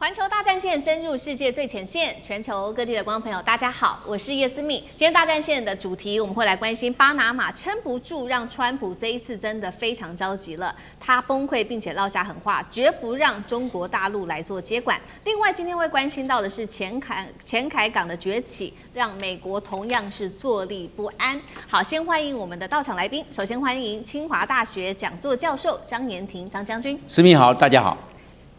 環球大戰線深入世界最前線，全球各地的觀眾朋友，大家好，我是葉思密。今天大戰線的主題，我們會來關心巴拿馬撐不住，讓川普這一次真的非常着急了，他崩潰並且撂下狠話，絕不讓中國大陸來做接管。另外，今天會關心到的是前凱港的崛起，讓美國同樣是坐立不安。好，先歡迎我們的到場來賓，首先歡迎清華大學講座教授張延廷張將軍。思密好，大家好。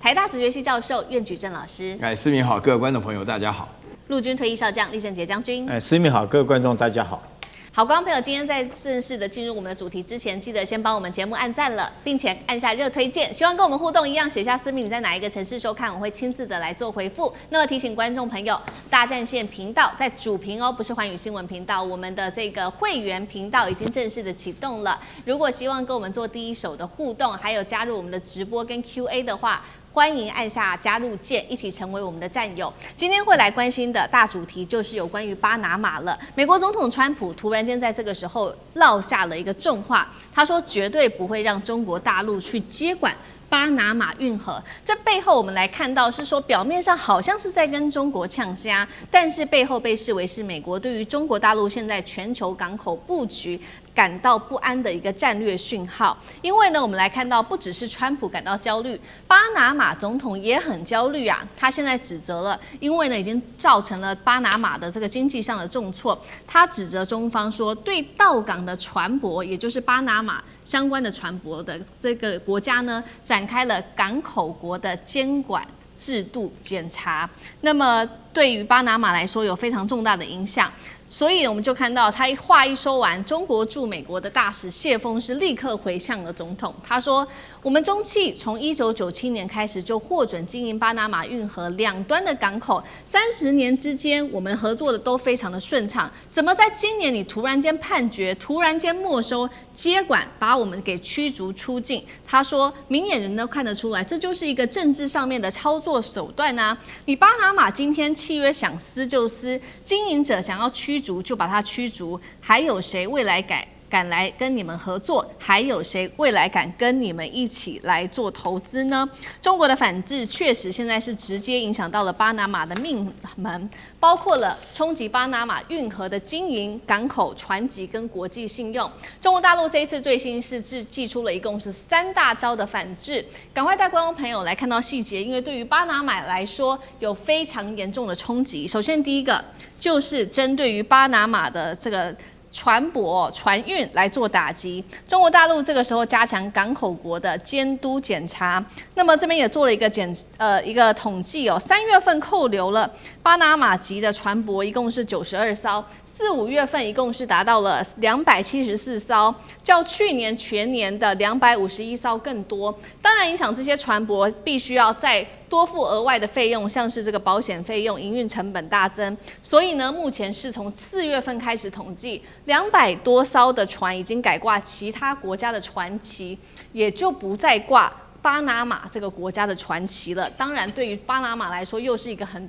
台大哲學系教授苑舉正老師，思密好，各位觀眾朋友大家好。陸軍退役少將李正傑將軍，思密好，各位觀眾大家好。好，觀眾朋友，今天在正式的進入我們的主題之前，記得先幫我們節目按讚了，並且按下熱推薦。希望跟我們互動一樣，寫下思密你在哪一個城市收看，我會親自的來做回復。那麼提醒觀眾朋友，大戰線頻道在主頻哦，不是寰宇新聞頻道，我們的這個會員頻道已經正式的啟動了。如果希望跟我們做第一手的互動，還有加入我們的直播跟 QA 的話，歡迎按下加入鍵，一起成為我們的戰友。今天會來關心的大主題就是有關於巴拿馬了。美國總統川普突然間在這個時候撂下了一個重話，他說絕對不會讓中國大陸去接管巴拿馬運河。這背後我們來看到是說，表面上好像是在跟中國嗆蝦，但是背後被視為是美國對於中國大陸現在全球港口布局感到不安的一個戰略訊號。因為呢，我們來看到不只是川普感到焦慮，巴拿馬總統也很焦慮啊。他現在指責了，因為呢已經造成了巴拿馬的这個經濟上的重挫。他指責中方說，對到港的船舶，也就是巴拿馬相關的船舶的這個國家呢，展開了港口國的監管制度檢查。那麼對於巴拿馬來說，有非常重大的影響。所以我們就看到他話一說完，中國駐美國的大使謝鋒是立刻回向了總統。他說：“我們中企從1997年開始就獲准經營巴拿馬運河兩端的港口，30年之間我們合作的都非常的順暢。怎麼在今年你突然間判決，突然間沒收接管，把我們給驅逐出境？”他說：“明眼人都看得出來，這就是一個政治上面的操作手段啊！你巴拿馬今天契約想撕就撕，經營者想要驅逐就把它驅逐，還有誰未來敢來跟你們合作？還有誰未來敢跟你們一起來做投資呢？”中國的反制確實現在是直接影響到了巴拿馬的命門，包括了衝擊巴拿馬運河的經營、港口、船籍跟國際信用。中國大陸這一次最新是祭出了一共是3大招的反制，趕快帶觀眾朋友來看到細節，因為對於巴拿馬來說有非常嚴重的衝擊。首先第一個就是針對於巴拿馬的這個船舶、船運來做打擊。中國大陸這個時候加強港口國的監督檢查。那麼這邊也做了一個一個統計哦，3月份扣留了巴拿馬籍的船舶一共是92艘，4、5月份一共是達到了274艘，較去年全年的251艘更多。當然，影響這些船舶必須要再多付額外的費用，像是這個保險費用、營運成本大增。所以呢，目前是從4月份開始統計，200多艘的船已經改掛其他國家的船旗，也就不再掛巴拿馬這個國家的船旗了。當然，對於巴拿馬來說，又是一個很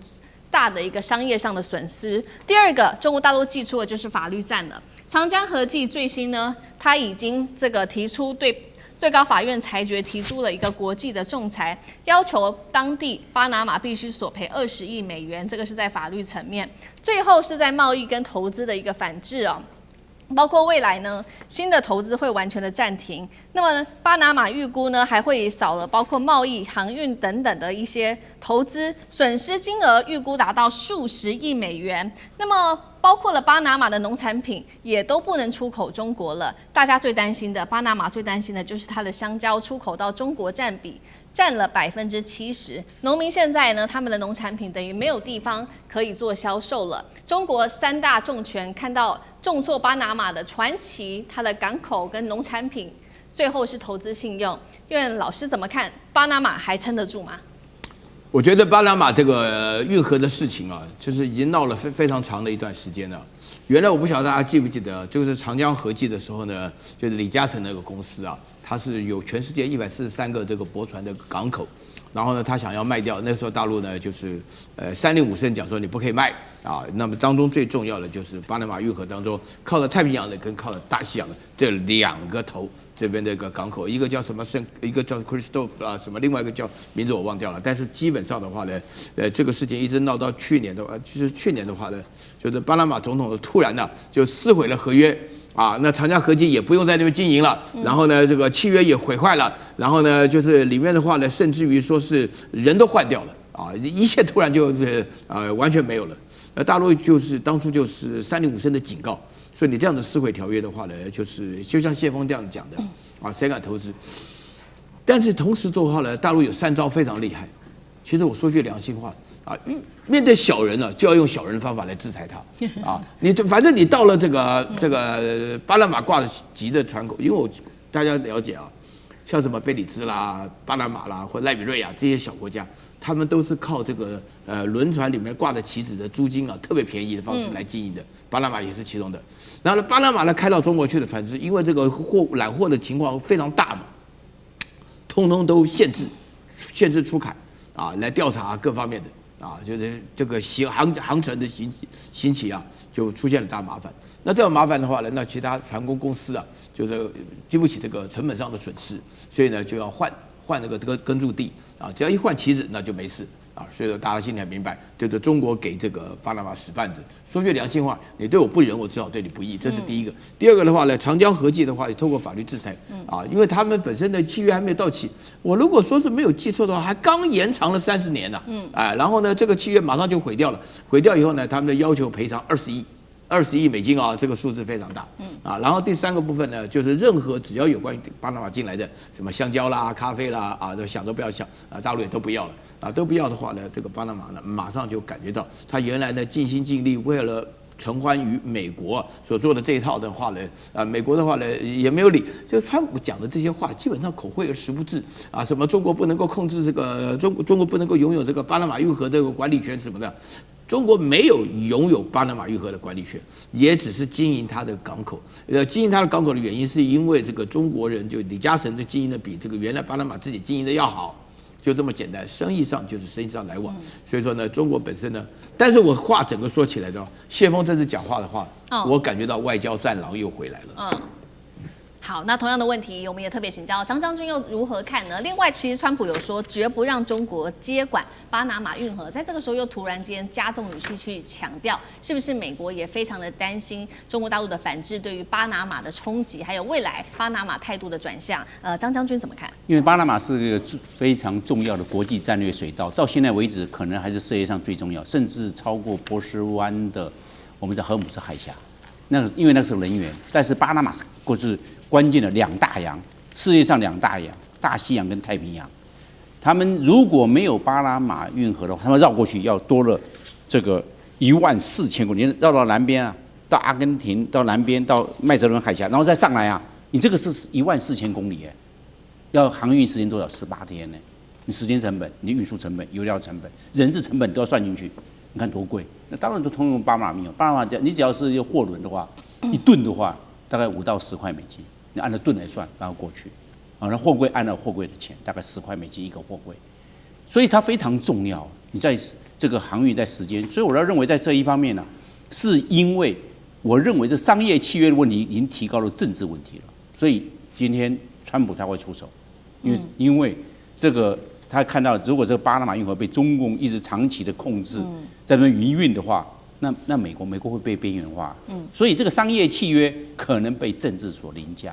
大的一個商業上的損失。第二個，中國大陸祭出的就是法律戰了。長江和記最新呢，他已經這個提出對最高法院裁決提出了一個國際的仲裁，要求當地巴拿馬必須索賠20億美元，這個是在法律層面。最後是在貿易跟投資的一個反制哦。包括未來呢，新的投資會完全的暫停。那麼巴拿馬預估呢，還會少了包括貿易、航運等等的一些投資，損失金額預估達到數十億美元。那麼包括了巴拿馬的農產品也都不能出口中國了。大家最擔心的，巴拿馬最擔心的就是它的香蕉出口到中國占比占了70%。農民現在呢，他們的農產品等於沒有地方可以做銷售了。中國3大重拳看到重挫巴拿馬的船旗、它的港口跟農產品，最後是投資信用。苑老師怎麼看？巴拿馬還撐得住嗎？我覺得巴拿馬這個運河的事情啊，就是已經鬧了非常長的一段時間了。原來我不曉得大家記不記得，就是長江和記的時候呢，就是李嘉誠那個公司啊，它是有全世界143個這個駁船的港口，然後呢，他想要賣掉，那時候大陸呢就是305聲講說你不可以賣啊。那麼當中最重要的就是巴拿馬運河當中靠着太平洋的跟靠着大西洋的這2個頭，這邊的一個港口，一個叫什麼一個叫 Christophe 啊什麼，另外一個叫名字我忘掉了。但是基本上的話呢，這個事情一直鬧到去年的話，就是去年的話呢，就是巴拿馬總統突然呢就撕毀了合約。啊，那長江合記也不用在那邊經營了，然後呢，這個契約也毀壞了，然後呢，就是裡面的話呢，甚至於說是人都換掉了啊，一切突然就是完全沒有了。大陸就是當初就是305聲的警告，所以你這樣子撕毀條約的話呢，就是就像謝峰這樣講的啊，誰敢投資？但是同時做的話呢，大陸有3招非常厲害。其實我說句良心話啊，面對小人呢，就要用小人的方法來制裁他啊！反正你到了這個巴拿馬掛的籍的船口，因為大家了解啊，像什麼貝里茲啦、巴拿馬啦或賴比瑞亞這些小國家，他們都是靠這個輪船裡面掛的旗子的租金啊，特別便宜的方式來經營的。巴拿馬也是其中的。然後呢，巴拿馬呢開到中國去的船只，因為這個攬貨的情況非常大嘛，通通都限制出海。啊，來調查各方面的啊，就是這個航程的興起啊，就出現了大麻煩。那這樣麻煩的話呢，那其他船工公司啊，就是經不起這個成本上的損失，所以呢就要換那個耕駐地啊，只要一換旗子，那就沒事啊。所以說大家心裡很明白，就是中國給這個巴拿馬使绊子。說句良心話，你對我不仁，我只好對你不義，這是第一個。第二個的話呢，長江合記的話，也透過法律制裁啊，因為他們本身的契約還沒有到期。我如果說是沒有記錯的話，還剛延長了30年呢。然後呢，這個契約馬上就毀掉了。毀掉以後呢，他們的要求賠償20億美金啊，這個數字非常大啊。然後第3個部分呢，就是任何只要有關於巴拿馬進來的什麼香蕉啦、咖啡啦啊，都想都不要想啊，大陸也都不要了啊，都不要的話呢，這個巴拿馬呢馬上就感覺到他原來呢盡心盡力為了承歡於美國所做的這一套的話呢，美國的話呢也沒有理，就川普講的這些話基本上口惠而實不至啊，什麼中國不能夠控制這個中國不能夠擁有這個巴拿馬運河這個管理權什麼的。中國沒有擁有巴拿馬運河的管理權，也只是經營它的港口。經營它的港口的原因，是因為這個中國人就李嘉誠這經營的比這個原來巴拿馬自己經營的要好，就這麼簡單。生意上就是生意上來往，所以說呢，中國本身呢，但是我話整個說起來的話，謝峰這次講話的話，我感覺到外交戰狼又回來了。好，那同樣的問題，我們也特別請教張將軍又如何看呢？另外，其實川普有說絕不讓中國接管巴拿馬運河，在這個時候又突然間加重語氣去強調，是不是美國也非常的擔心中國大陸的反制對於巴拿馬的衝擊，還有未來巴拿馬態度的轉向？張將軍怎麼看？因為巴拿馬是一個非常重要的國際戰略水道，到現在為止可能還是世界上最重要，甚至超過波斯灣的我們的荷姆斯海峽。因為那是能源，但是巴拿馬是關鍵的2大洋，世界上2大洋，大西洋跟太平洋。他們如果沒有巴拿馬運河的話，他們繞過去要多了這個14000公里，繞到南邊啊，到阿根廷，到南邊，到麥哲倫海峽，然後再上來啊，你這個是14000公里哎，要航運時間多少？18天呢？你時間成本、你運輸成本、油料成本、人事成本都要算進去。你看多貴，那當然都通用巴拿馬運河。巴拿馬你只要是有貨輪的話，一噸的話大概5到10塊美金，你按照噸來算，然後過去，啊，那貨櫃按照貨櫃的錢，大概10塊美金一個貨櫃，所以它非常重要。你在這個航運在時間，所以我要認為在這一方面呢，是因為我認為這商業契約的問題已經提高了政治問題了，所以今天川普他會出手，因為這個。他看到，如果這個巴拿馬運河被中共一直長期的控制，在那邊營運的話，那美國會被邊緣化。所以這個商業契約可能被政治所凌駕，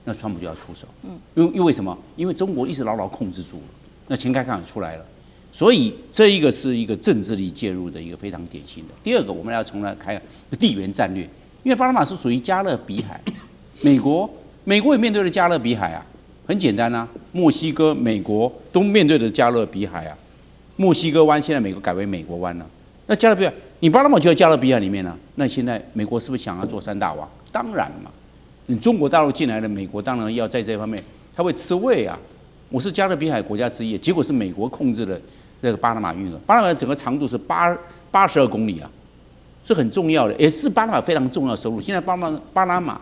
那川普就要出手。因為什麼？因為中國一直牢牢控制住了，那錢開港出來了，所以這一個是一個政治力介入的一個非常典型的。第二個，我們要從來開地緣戰略，因為巴拿馬是屬於加勒比海，美國也面對了加勒比海啊。很簡單啊，墨西哥、美國都面對着加勒比海啊。墨西哥灣現在美國改為美國灣了，那加勒比海，你巴拿馬就在加勒比海裡面了，那現在美國是不是想要做3大王？當然嘛，你中國大陸進來的，美國當然要在這方面，他會吃味啊。我是加勒比海國家之一，結果是美國控制了這個巴拿馬運河，巴拿馬整個長度是82公里啊，是很重要的，也是巴拿馬非常重要的收入。現在巴拿馬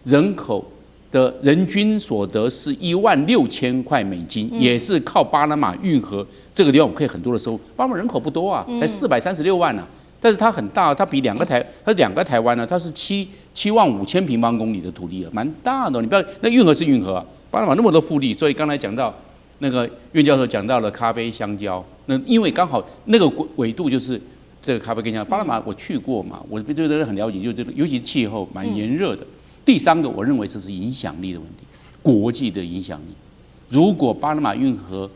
人口的人均所得是16000塊美金，也是靠巴拿馬運河這個地方，我可以很多的收入。巴拿馬人口不多啊，才436萬啊，但是它很大，它比两個台灣呢，它是75000平方公里的土地了，蠻大的。你不要，那運河是運河啊，巴拿馬那麼多腹地，所以剛才講到那個苑教授講到了咖啡、香蕉，那因為剛好那個緯度就是這個咖啡跟香蕉。巴拿馬我去過嘛，我對這個很了解，就這個尤其氣候蠻炎熱的。第三個，我認為這是影響力的問題，國際的影響力。如果巴拿馬運河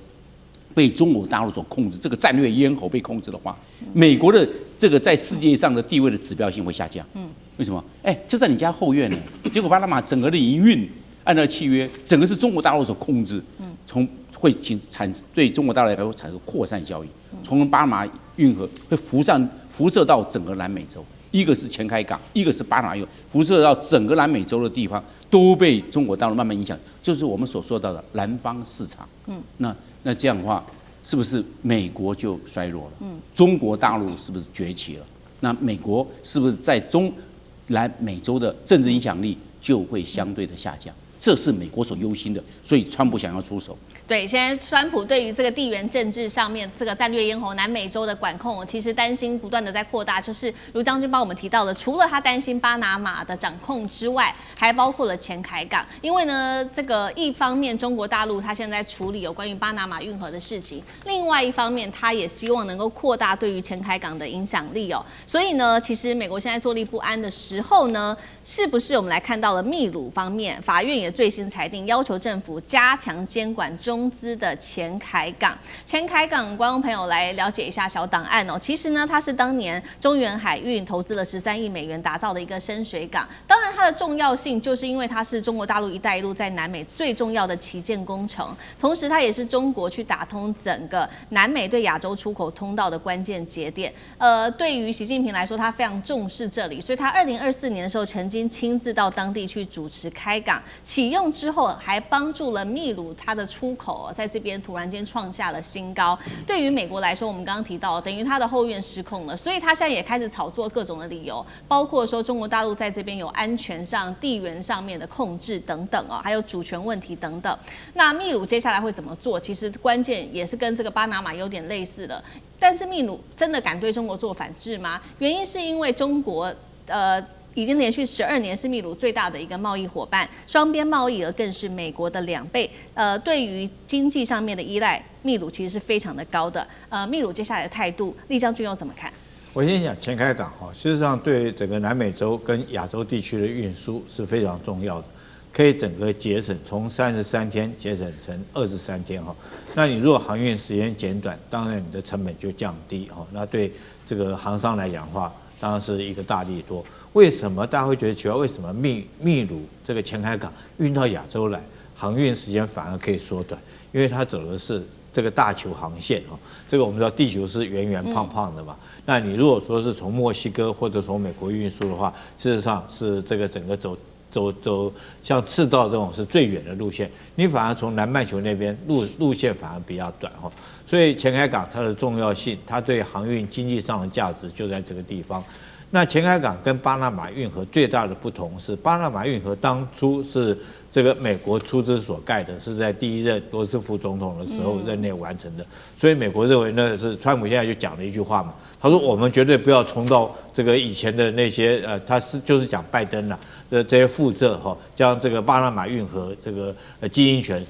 被中國大陸所控制，這個戰略咽喉被控制的話，美國的這個在世界上的地位的指標性會下降。為什麼？就在你家後院呢，結果巴拿馬整個的營運按照契約，整個是中國大陸所控制，會對中國大陸來說產生擴散效應，從巴拿馬運河會輻射到整個南美洲。一個是前開港，一個是巴拿馬運河，輻射到整個南美洲的地方，都被中國大陸慢慢影響，就是我們所說到的南方市場。那這樣的話，是不是美國就衰弱了？中國大陸是不是崛起了？那美國是不是在南美洲的政治影響力就會相對的下降？這是美國所憂心的，所以川普想要出手。对，現在川普對於這個地緣政治上面這個戰略咽喉南美洲的管控，其實擔心不斷的在擴大。就是盧將軍幫我們提到的，除了他擔心巴拿馬的掌控之外，還包括了前凱港。因為呢，這個一方面中國大陸他現在處理有關於巴拿馬運河的事情，另外一方面他也希望能夠擴大對於前凱港的影響力哦。所以呢，其實美國現在坐立不安的時候呢，是不是我們來看到了秘魯方面，法院也最新裁定要求政府加強監管中資的前凱港。前凱港，觀眾朋友來了解一下小檔案哦。其實呢，它是當年中原海運投資了13億美元打造的一個深水港。當然，它的重要性就是因為它是中國大陸“一帶一路”在南美最重要的旗艦工程，同時它也是中國去打通整個南美對亞洲出口通道的關鍵節點。對於習近平來說，他非常重視這裡，所以他2024年的時候曾經親自到當地去主持開港啟用之後，還幫助了秘魯它的出口在這邊突然間創下了新高。對於美國來說，我們剛剛提到，等於它的後院失控了，所以他現在也開始炒作各種的理由，包括說中國大陸在這邊有安全上、地緣上面的控制等等哦，還有主權問題等等。那秘魯接下來會怎麼做？其實關鍵也是跟這個巴拿馬有點類似的。但是秘魯真的敢對中國做反制嗎？原因是因為中國已經連續12年是秘魯最大的一個貿易夥伴，雙邊貿易額更是美國的2倍。對於經濟上面的依賴，秘魯其實是非常的高的。秘魯接下來的態度，厲將軍又怎麼看？我先講前開港哈，事實上對整個南美洲跟亞洲地區的運輸是非常重要的，可以整個節省從33天節省成23天哈。那你如果航運時間減短，當然你的成本就降低哈。那對這個航商來講的話，當然是一個大利多。為什麼大家會覺得奇怪？為什麼秘魯這個前開港運到亞洲來，航運時間反而可以縮短？因為它走的是這個大球航線哦。這個我們知道地球是圓圓胖胖的嘛。那你如果說是從墨西哥或者從美國運輸的話，事實上是這個整個走像赤道這種是最遠的路線，你反而從南半球那邊路線反而比較短哈。所以前開港它的重要性，它對航運經濟上的價值就在這個地方。那前開港跟巴拿馬運河最大的不同是，巴拿馬運河當初是這個美國出資所蓋的，是在第一任羅斯福總統的時候任內完成的，所以美國認為那是川普現在就講了一句話嘛，他說我們絕對不要重蹈這個以前的那些他就是講拜登啦這些覆轍哈，將這個巴拿馬運河這個經營權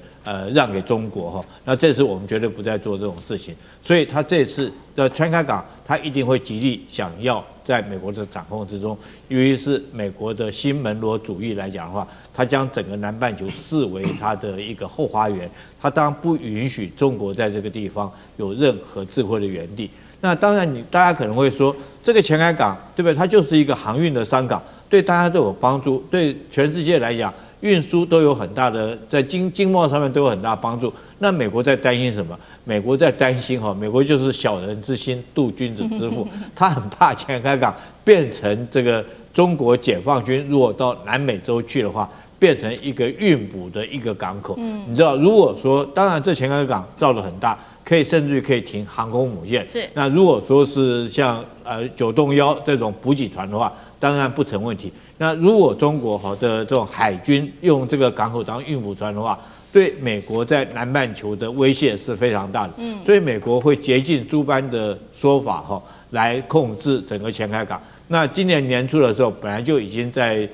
讓給中國哈，那這次我們絕對不再做這種事情，所以他這次的前開港，他一定會極力想要在美國的掌控之中，由於是美國的新門羅主義來講的話，他將整個南半球視為他的一個後花園，他當然不允許中國在這個地方有任何智慧的園地。那當然大家可能會說，這個前開港對不對？它就是一個航運的商港，對大家都有幫助，對全世界來講。運輸都有很大的，在經貿上面都有很大的幫助。那美國在擔心什麼？美國在擔心哈，美國就是小人之心度君子之腹，他很怕前開港變成這個中國解放軍如果到南美洲去的話，變成一個運補的一個港口。你知道，如果說當然這前開港造得很大，可以甚至於可以停航空母艦。是。那如果說是像9洞1這種補給船的話，當然不成問題。那如果中國的這種海軍用這個港口當運補船的話，對美國在南半球的威脅是非常大的。所以美國會竭盡諸般的說法來控制整個前海港。那今年年初的時候，本來就已經在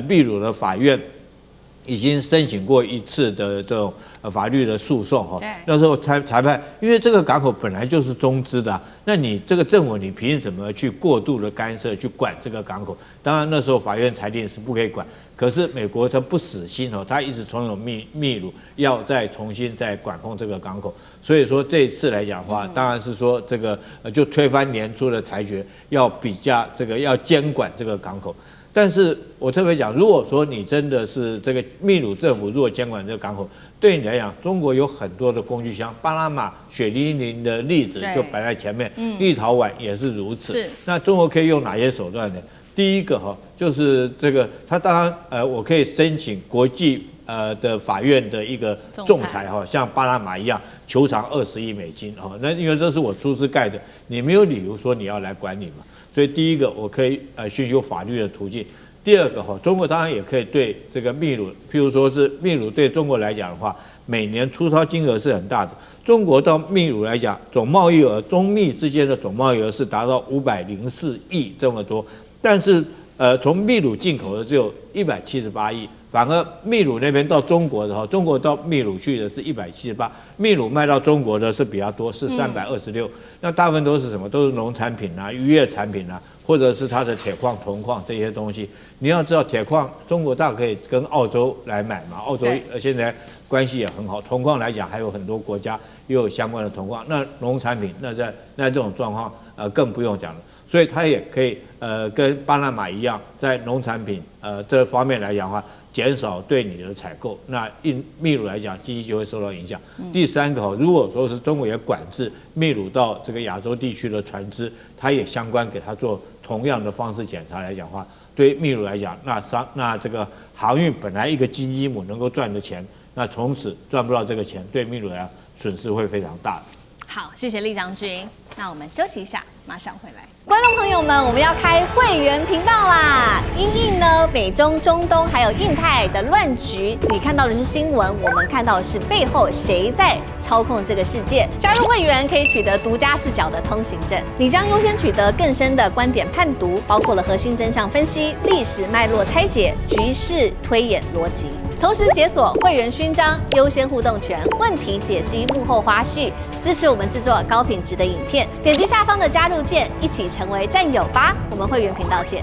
秘魯的法院已經申請過一次的這種法律的訴訟那時候裁判，因為這個港口本來就是中資的那你這個政府你憑什麼去過度的干涉去管這個港口？當然那時候法院裁定是不可以管，可是美國它不死心他一直怂恿秘魯要再重新再管控這個港口。所以說這一次來講的話，當然是說這個就推翻年初的裁決，要比較這個要監管這個港口。但是我特別講，如果說你真的是這個秘魯政府如果監管這個港口，對你來講，中國有很多的工具箱，巴拿馬血淋淋的例子就擺在前面，立陶宛也是如此。那中國可以用哪些手段呢？第一個就是這個，他當然我可以申請國際的法院的一個仲裁像巴拿馬一樣求償20億美金那因為這是我出資蓋的，你沒有理由說你要來管你嘛。所以第一個我可以尋求法律的途徑。第二個中國當然也可以對這個秘魯，譬如說是秘魯對中國來講的話，每年出鈔金額是很大的。中國到秘魯來講，總貿易額中秘之間的總貿易額是達到504億這麼多，但是從秘魯進口的只有178億。反而秘魯那邊到中國的中國到秘魯去的是178，秘魯賣到中國的是比較多，是326。那大部分都是什麼？都是農產品啊、漁業產品啊，或者是它的鐵礦、銅礦這些東西。你要知道，鐵礦中國大可以跟澳洲來買嘛，澳洲現在關係也很好。銅礦來講，還有很多國家也有相關的銅礦。那農產品，那這種狀況更不用講了。所以它也可以跟巴拿馬一樣，在農產品這方面來講的話，減少對你的採購，那秘魯來講，經濟就會受到影響。第三個，如果說是中國也管制秘魯到這個亞洲地區的船隻，它也相關給它做同樣的方式檢查來講的話，對於秘魯來講，那這個航運本來一個金雞母能夠賺的錢，那從此賺不到這個錢，對秘魯來講損失會非常大的。好，謝謝酈將軍。那我們休息一下，馬上回來。觀眾朋友們，我們要開會員頻道啦！因應呢美中、中東還有印太的亂局，你看到的是新聞，我們看到的是背後誰在操控這個世界。加入會員可以取得獨家視角的通行證，你將優先取得更深的觀點判讀，包括了核心真相分析、歷史脈絡拆解、局勢推演邏輯。同時解鎖會員勳章、優先互動權、問題解析、幕後花絮，支持我們制作高品質的影片。點擊下方的加入鍵，一起成為戰友吧！我們會員頻道見。